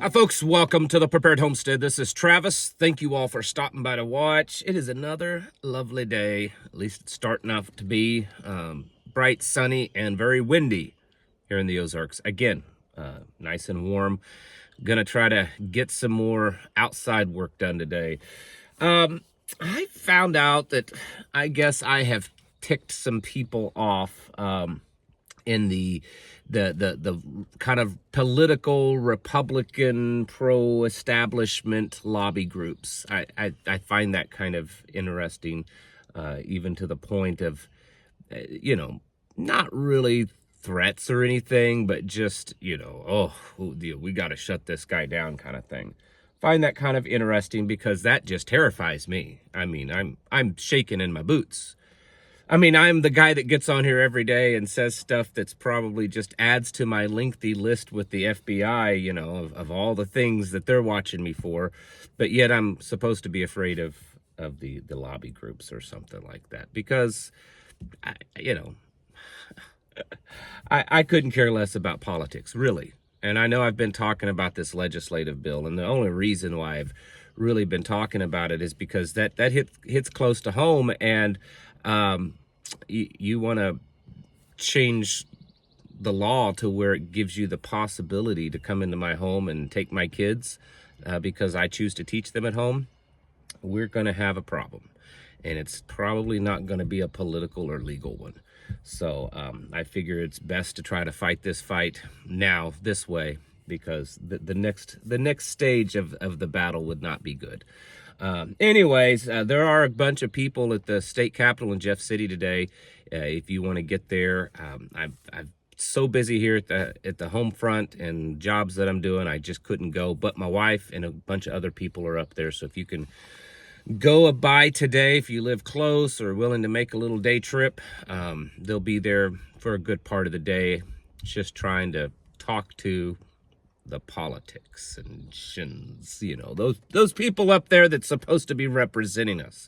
Hi folks, welcome to the Prepared Homestead. This is Travis. Thank you all for stopping by to watch. It is another lovely day, at least it's starting out to be bright, sunny, and very windy here in the Ozarks. Again, nice and warm. Gonna try to get some more outside work done today. I found out that I guess I have ticked some people off in the kind of political Republican pro-establishment lobby groups. I find that kind of interesting, even to the point of, not really threats or anything, but just, we got to shut this guy down kind of thing. Find that kind of interesting because that just terrifies me. I mean, I'm shaking in my boots. I mean, I'm the guy that gets on here every day and says stuff that's probably just adds to my lengthy list with the FBI, of all the things that they're watching me for. But yet I'm supposed to be afraid of the lobby groups or something like that because, I couldn't care less about politics, really. And I know I've been talking about this legislative bill, and the only reason why I've really been talking about it is because that hits close to home, and you want to change the law to where it gives you the possibility to come into my home and take my kids because I choose to teach them at home. We're going to have a problem, and it's probably not going to be a political or legal one. So I figure it's best to try to fight this fight now this way, because the next stage of the battle would not be good. Anyways, there are a bunch of people at the state capitol in Jeff City today. If you want to get there, I'm so busy here at the home front and jobs that I'm doing, I just couldn't go. But my wife and a bunch of other people are up there. So if you can go by today, if you live close or willing to make a little day trip, they'll be there for a good part of the day, just trying to talk to the politics and shins, those people up there that's supposed to be representing us,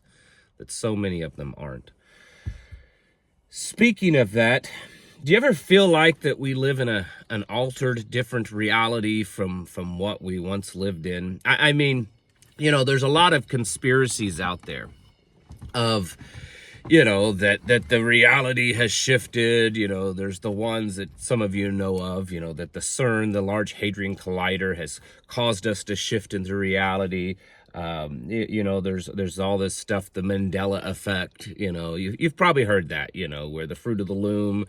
that so many of them aren't. Speaking of that, do you ever feel like that we live in an altered, different reality from what we once lived in? I mean, there's a lot of conspiracies out there of, that the reality has shifted. There's the ones that some of you know of, that the CERN, the Large Hadron Collider, has caused us to shift into reality. There's all this stuff, the Mandela effect, you've probably heard that, where the Fruit of the Loom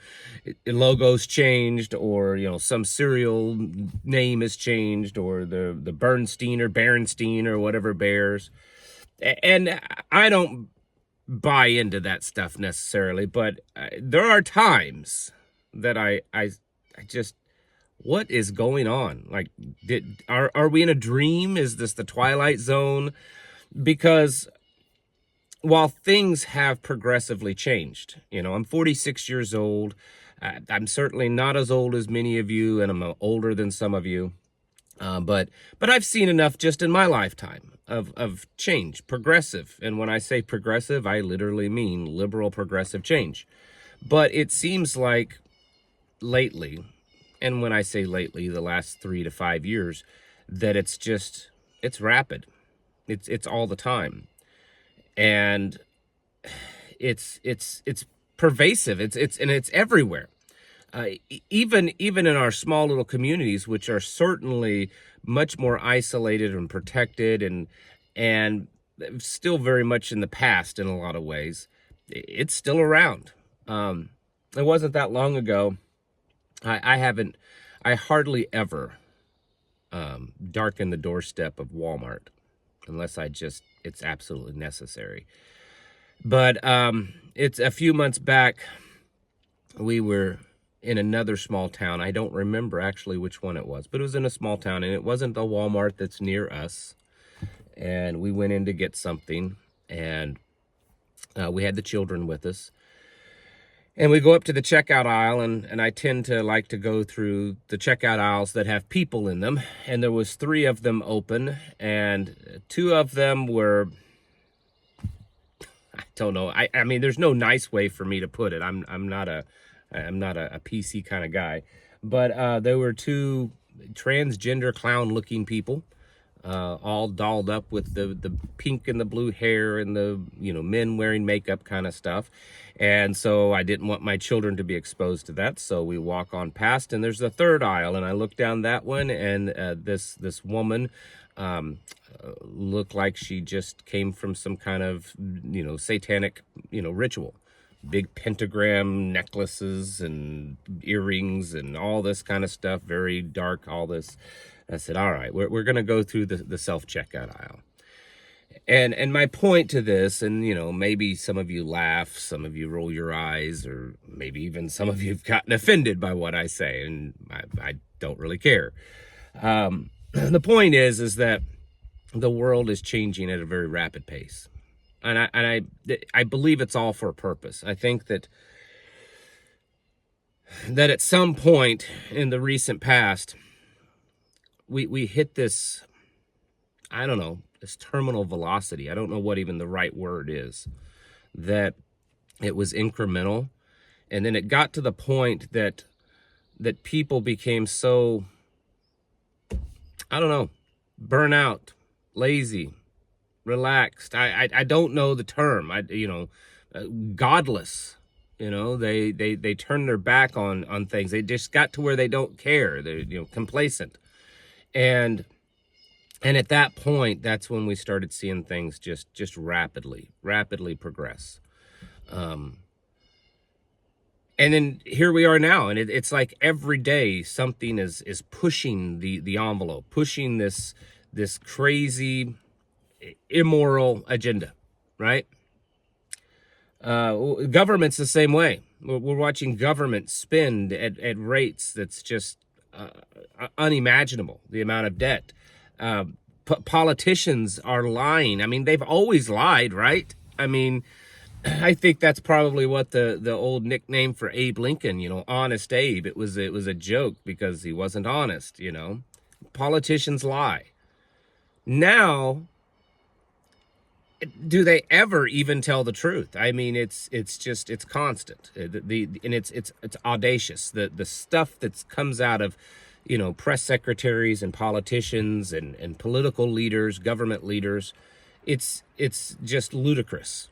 logo's changed, or, some cereal name is changed, or the Bernstein or Berenstein or whatever bears. And I don't buy into that stuff necessarily, but there are times that I just, what is going on? Like, are we in a dream? Is this the Twilight Zone? Because while things have progressively changed, I'm 46 years old. I'm certainly not as old as many of you, and I'm older than some of you. But I've seen enough just in my lifetime of change, progressive. And when I say progressive, I literally mean liberal progressive change. But it seems like lately, and when I say lately, the last 3 to 5 years, that it's rapid. It's all the time. And it's pervasive. It's everywhere. Even in our small little communities, which are certainly much more isolated and protected and still very much in the past in a lot of ways, it's still around. It wasn't that long ago. I hardly ever darken the doorstep of Walmart unless it's absolutely necessary. But it's a few months back, we were in another small town. I don't remember actually which one it was, but it was in a small town, and it wasn't the Walmart that's near us. And we went in to get something, and we had the children with us. And we go up to the checkout aisle, and I tend to like to go through the checkout aisles that have people in them. And there was 3 of them open, and 2 of them were, I don't know. I mean, there's no nice way for me to put it. I'm not a PC kind of guy, but there were 2 transgender clown-looking people, all dolled up with the pink and the blue hair and the, men wearing makeup kind of stuff. And so I didn't want my children to be exposed to that. So we walk on past, and there's the third aisle, and I look down that one, and this woman looked like she just came from some kind of, satanic, ritual. Big pentagram necklaces and earrings and all this kind of stuff, very dark, all this. I said, all right, we're going to go through the self-checkout aisle. And my point to this, and, maybe some of you laugh, some of you roll your eyes, or maybe even some of you have gotten offended by what I say, and I don't really care. The point is that the world is changing at a very rapid pace. And I believe it's all for a purpose. I think that at some point in the recent past, we hit this, I don't know, this terminal velocity. I don't know what even the right word is. That it was incremental, and then it got to the point that people became so, I don't know, burnout, lazy, relaxed. I don't know the term. Godless. They turn their back on things. They just got to where they don't care. They're complacent. And at that point, that's when we started seeing things just rapidly progress. And then here we are now, and it's like every day something is pushing the envelope, pushing this crazy, immoral agenda, right? Government's the same way. We're watching government spend at rates that's just unimaginable, the amount of debt. Politicians are lying. I mean, they've always lied, right? I mean, I think that's probably what the old nickname for Abe Lincoln, Honest Abe. It was a joke because he wasn't honest, Politicians lie. Now, do they ever even tell the truth? I mean, it's constant. And it's audacious. The stuff that comes out of, press secretaries and politicians and political leaders, government leaders, it's just ludicrous.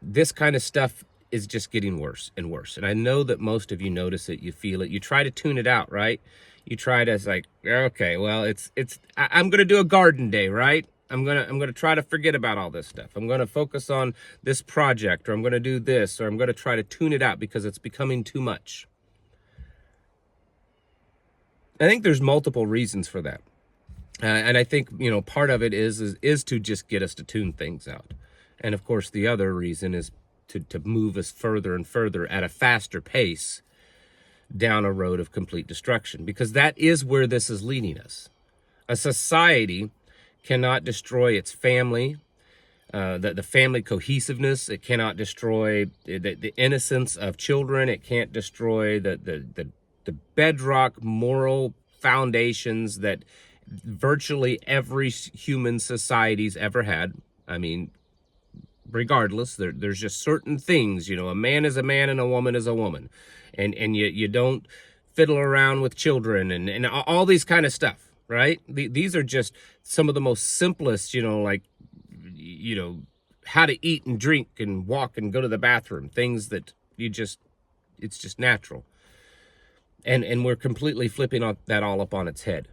This kind of stuff is just getting worse and worse. And I know that most of you notice it, you feel it. You try to tune it out, right? You try to, it's like, okay, well, I'm going to do a garden day, right? I'm going to try to forget about all this stuff. I'm going to focus on this project, or I'm going to do this, or I'm going to try to tune it out because it's becoming too much. I think there's multiple reasons for that. And I think, part of it is to just get us to tune things out. And of course, the other reason is to move us further and further at a faster pace down a road of complete destruction, because that is where this is leading us. A society cannot destroy its family, the family cohesiveness. It cannot destroy the innocence of children. It can't destroy the bedrock moral foundations that virtually every human society's ever had. I mean, regardless, there's just certain things, a man is a man and a woman is a woman. And you don't fiddle around with children and all these kind of stuff, right? These are just some of the most simplest, how to eat and drink and walk and go to the bathroom, things that it's just natural. And we're completely flipping that all up on its head.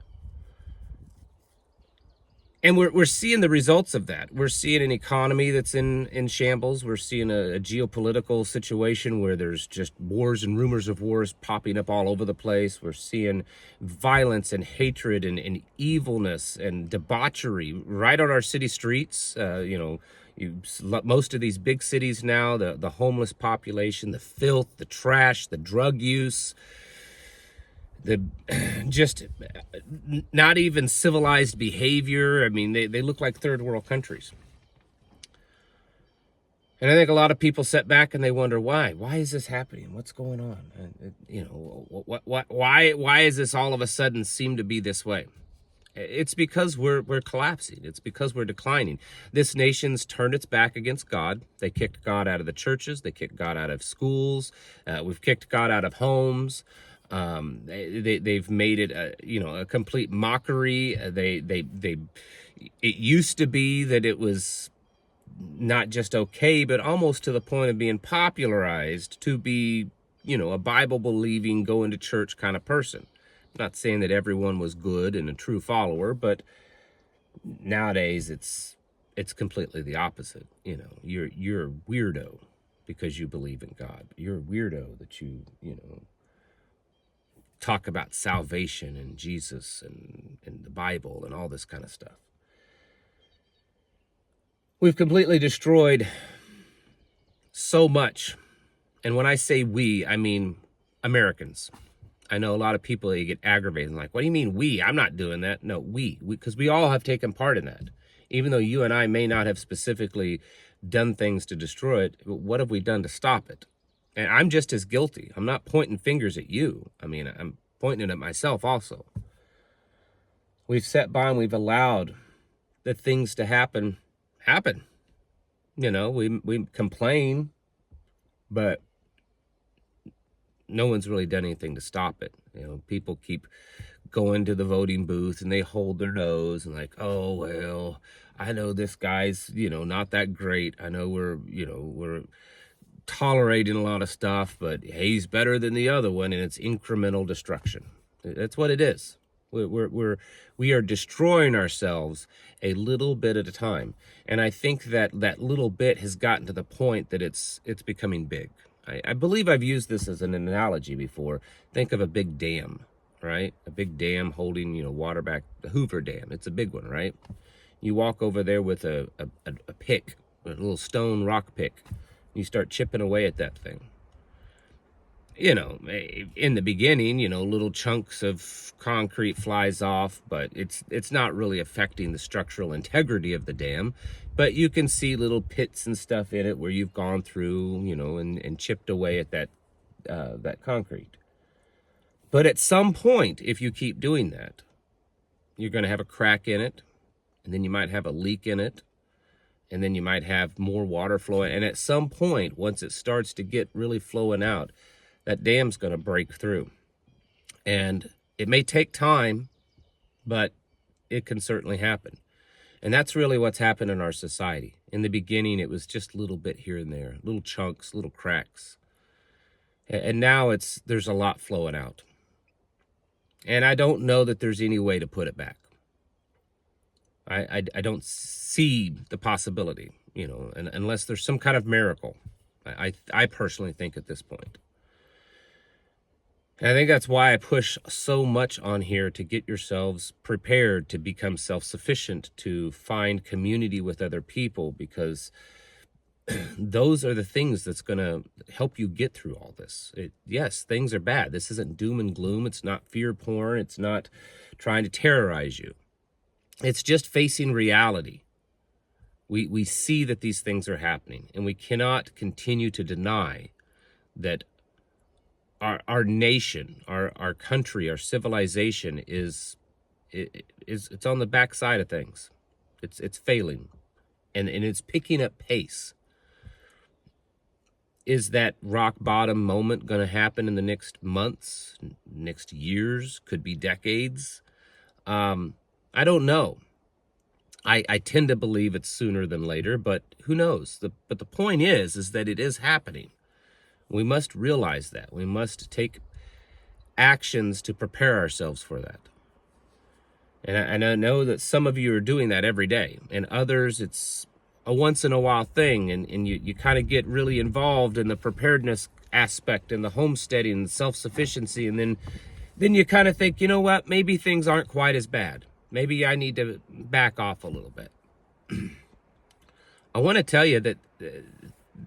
And we're seeing the results of that. We're seeing an economy that's in shambles. We're seeing a geopolitical situation where there's just wars and rumors of wars popping up all over the place. We're seeing violence and hatred and evilness and debauchery right on our city streets. Most of these big cities now, the homeless population, the filth, the trash, the drug use, the just not even civilized behavior. I mean, they look like third world countries. And I think a lot of people sit back and they wonder why. Why is this happening? What's going on? Why is this all of a sudden seem to be this way? It's because we're collapsing. It's because we're declining. This nation's turned its back against God. They kicked God out of the churches. They kicked God out of schools. We've kicked God out of homes. They've made it a complete mockery. It used to be that it was not just okay, but almost to the point of being popularized to be, a Bible believing, going to church kind of person. I'm not saying that everyone was good and a true follower, but nowadays it's completely the opposite. You're a weirdo because you believe in God. You're a weirdo that you talk about salvation and Jesus and the Bible and all this kind of stuff. We've completely destroyed so much. And when I say we, I mean Americans. I know a lot of people, they get aggravated and like, what do you mean we? I'm not doing that. No, we, because we all have taken part in that. Even though you and I may not have specifically done things to destroy it, what have we done to stop it? And I'm just as guilty. I'm not pointing fingers at you. I mean, I'm pointing it at myself also. We've sat by and we've allowed the things to happen. We complain, but no one's really done anything to stop it. People keep going to the voting booth and they hold their nose and like, oh, well, I know this guy's, not that great. I know we're tolerating a lot of stuff, but he's better than the other one, and it's incremental destruction. That's what it is. We are destroying ourselves a little bit at a time. And I think that little bit has gotten to the point that it's becoming big. I believe I've used this as an analogy before. Think of a big dam, right? A big dam holding, water back, the Hoover Dam. It's a big one, right? You walk over there with a pick, a little stone rock pick. You start chipping away at that thing. In the beginning, little chunks of concrete flies off, but it's not really affecting the structural integrity of the dam. But you can see little pits and stuff in it where you've gone through, and chipped away at that concrete. But at some point, if you keep doing that, you're going to have a crack in it, and then you might have a leak in it, and then you might have more water flowing. And at some point, once it starts to get really flowing out, that dam's going to break through. And it may take time, but it can certainly happen. And that's really what's happened in our society. In the beginning, it was just a little bit here and there, little chunks, little cracks. And now there's a lot flowing out. And I don't know that there's any way to put it back. I don't see the possibility, unless there's some kind of miracle. I personally think at this point. And I think that's why I push so much on here to get yourselves prepared to become self-sufficient, to find community with other people, because those are the things that's going to help you get through all this. Yes, things are bad. This isn't doom and gloom. It's not fear porn. It's not trying to terrorize you. It's just facing reality. We see that these things are happening, and we cannot continue to deny that our nation, our country, our civilization it's on the backside of things. It's failing, and it's picking up pace. Is that rock bottom moment going to happen in the next months, next years, could be decades? I don't know. I tend to believe it's sooner than later, but who knows? But the point is that it is happening. We must realize that. We must take actions to prepare ourselves for that. And I know that some of you are doing that every day, and others, it's a once in a while thing, and you kind of get really involved in the preparedness aspect and the homesteading and self-sufficiency, and then you kind of think, you know what, maybe things aren't quite as bad. Maybe I need to back off a little bit. I want to tell you that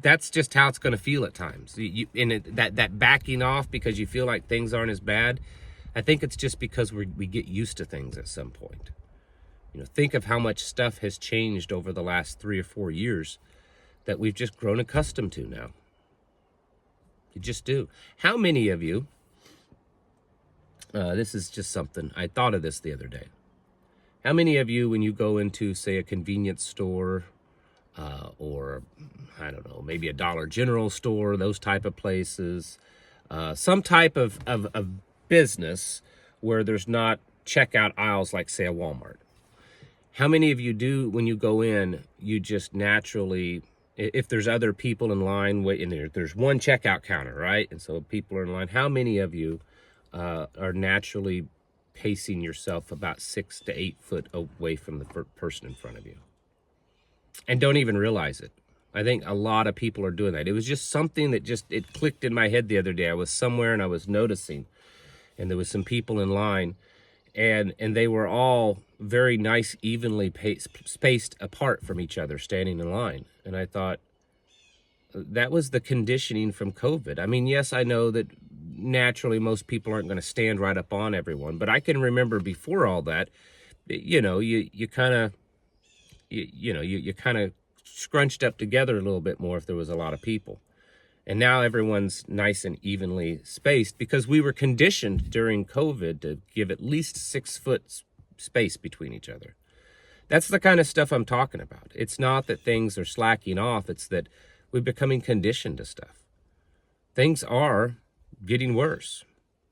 that's just how it's going to feel at times. That backing off because you feel like things aren't as bad, I think it's just because we get used to things at some point. Think of how much stuff has changed over the last 3 or 4 years that we've just grown accustomed to now. You just do. How many of you, this is just something, I thought of this the other day. How many of you, when you go into, say, a convenience store, or, I don't know, maybe a Dollar General store, those type of places, some type of business where there's not checkout aisles like, say, a Walmart. How many of you do, when you go in, you just naturally, if there's other people in line waiting there's one checkout counter, right? And so people are in line. How many of you are naturally pacing yourself about 6 to 8 foot away from the person in front of you and don't even realize it? I think a lot of people are doing that. It was just something that it clicked in my head the other day. I was somewhere and I was noticing, and there was some people in line, and they were all very nice, evenly spaced apart from each other, standing in line. And I thought, that was the conditioning from COVID. I mean, yes, I know that naturally most people aren't going to stand right up on everyone, but I can remember before all that, you kind of scrunched up together a little bit more if there was a lot of people. And now everyone's nice and evenly spaced because we were conditioned during COVID to give at least 6 foot space between each other. That's the kind of stuff I'm talking about. It's not that things are slacking off. It's that we're becoming conditioned to stuff. Things are getting worse.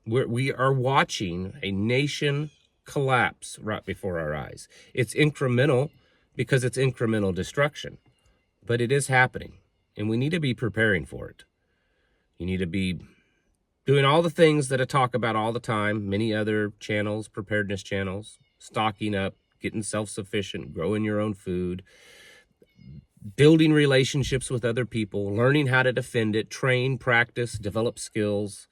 We are watching a nation collapse right before our eyes. It's incremental because it's incremental destruction, but it is happening. And we need to be preparing for it. You need to be doing all the things that I talk about all the time, many other channels, preparedness channels, stocking up, getting self-sufficient, growing your own food, building relationships with other people, learning how to defend it, train, practice, develop skills.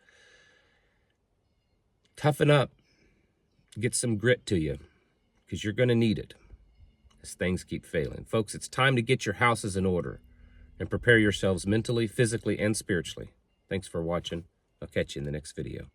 Toughen up. Get some grit to you, because you're going to need it as things keep failing. Folks, it's time to get your houses in order and prepare yourselves mentally, physically, and spiritually. Thanks for watching. I'll catch you in the next video.